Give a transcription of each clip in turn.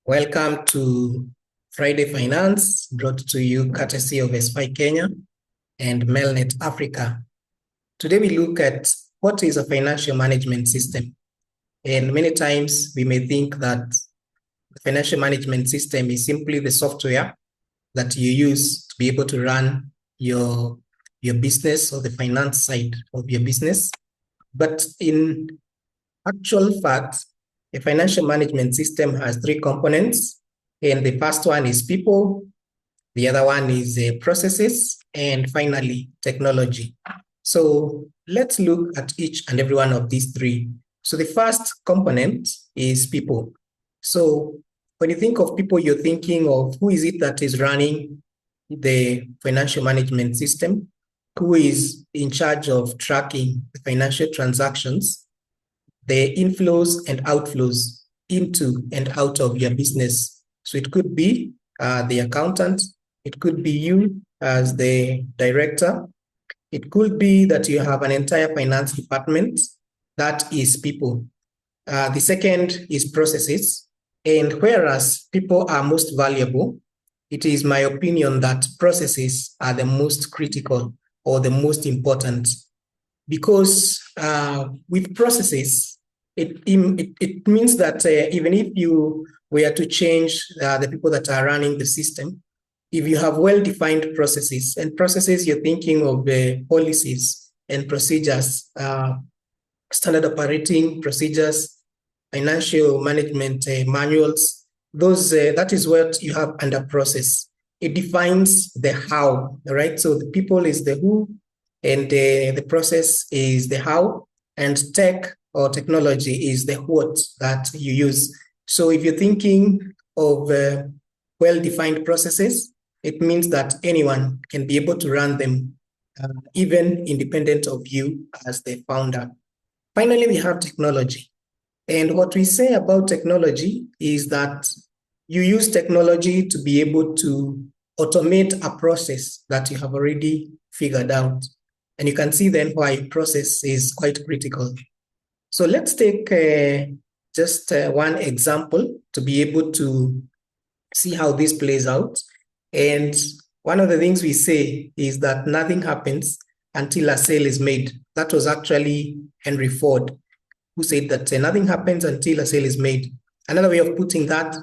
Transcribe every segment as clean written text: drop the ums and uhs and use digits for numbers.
Welcome to Friday Finance, brought to you courtesy of SPI Kenya and Melnet Africa. Today we look at what is a financial management system. And many times we may think that the financial management system is simply the software that you use to be able to run your business or the finance side of your business. But in actual fact, a financial management system has three components, and the first one is people, the other one is processes, and finally, technology. So let's look at each and every one of these three. So the first component is people. So when you think of people, you're thinking of who is it that is running the financial management system, who is in charge of tracking the financial transactions, the inflows and outflows into and out of your business. So it could be the accountant, it could be you as the director, it could be that you have an entire finance department. That is people. The second is processes. And whereas people are most valuable, it is my opinion that processes are the most critical or the most important, because with processes, it means that even if you were to change the people that are running the system, if you have well-defined processes, and processes, you're thinking of policies and procedures, standard operating procedures, financial management manuals, those that is what you have under process. It defines the how, right? So the people is the who, and the process is the how, and tech or technology is the what that you use. So if you're thinking of well-defined processes, it means that anyone can be able to run them, even independent of you as the founder. Finally, we have technology. And what we say about technology is that you use technology to be able to automate a process that you have already figured out. And you can see then why process is quite critical. So let's take just one example to be able to see how this plays out. And one of the things we say is that nothing happens until a sale is made. That was actually Henry Ford who said that nothing happens until a sale is made. Another way of putting that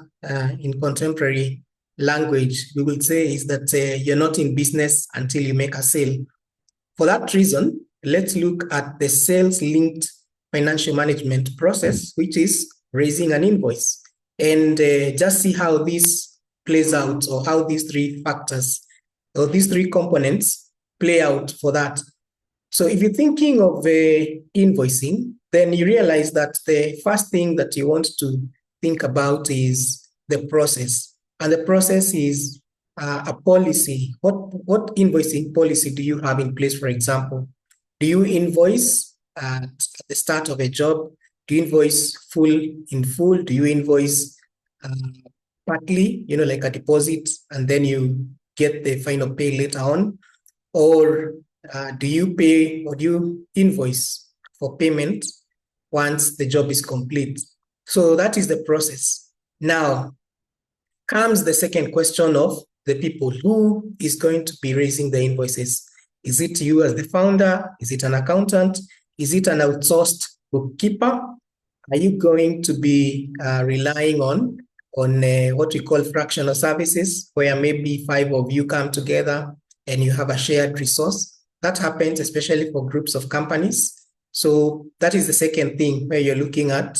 in contemporary language, we will say is that you're not in business until you make a sale. For that reason, let's look at the sales-linked financial management process, which is raising an invoice, and just see how this plays out, or how these three factors or these three components play out for that. So if you're thinking of invoicing, then you realize that the first thing that you want to think about is the process. And the process is a policy. What invoicing policy do you have in place, for example? Do you invoice at the start of a job? Do you invoice in full? Do you invoice partly, like a deposit, and then you get the final pay later on? Or do you pay, or do you invoice for payment once the job is complete? So that is the process. Now comes the second question of the people. Who is going to be raising the invoices? Is it you as the founder? Is it an accountant? Is it an outsourced bookkeeper? Are you going to be relying on what we call fractional services, where maybe 5 of you come together and you have a shared resource? That happens especially for groups of companies. So that is the second thing, where you're looking at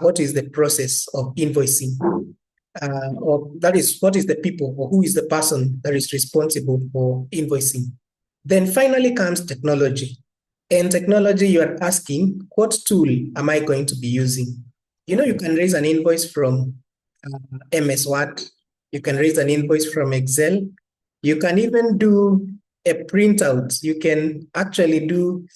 what is the process of invoicing, or that is what is the people, or who is the person that is responsible for invoicing. Then finally comes technology. And technology, you are asking, what tool am I going to be using? You can raise an invoice from MS Word. You can raise an invoice from Excel. You can even do a printout. You can actually do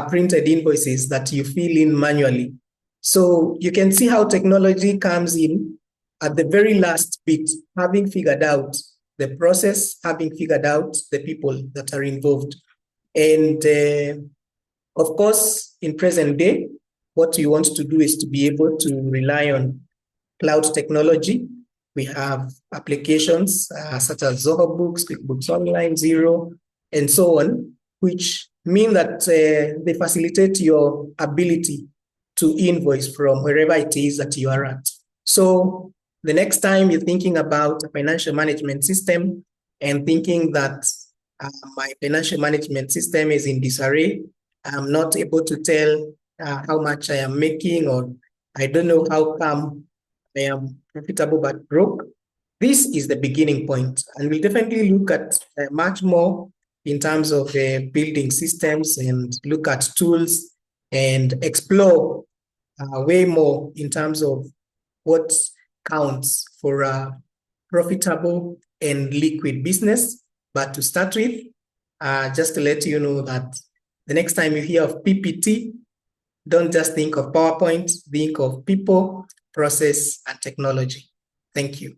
printed invoices that you fill in manually. So you can see how technology comes in at the very last bit, having figured out the process, having figured out the people that are involved. And of course, in present day, what you want to do is to be able to rely on cloud technology We have applications such as Zoho Books, QuickBooks Online, Xero, and so on, which mean that they facilitate your ability to invoice from wherever it is that you are at. So the next time you're thinking about a financial management system and thinking that my financial management system is in disarray, I'm not able to tell how much I am making, or I don't know how come I am profitable but broke. This is the beginning point, and we'll definitely look at much more in terms of building systems and look at tools and explore way more in terms of what counts for a profitable and liquid business. But to start with, just to let you know that the next time you hear of PPT, don't just think of PowerPoint, think of people, process, and technology. Thank you.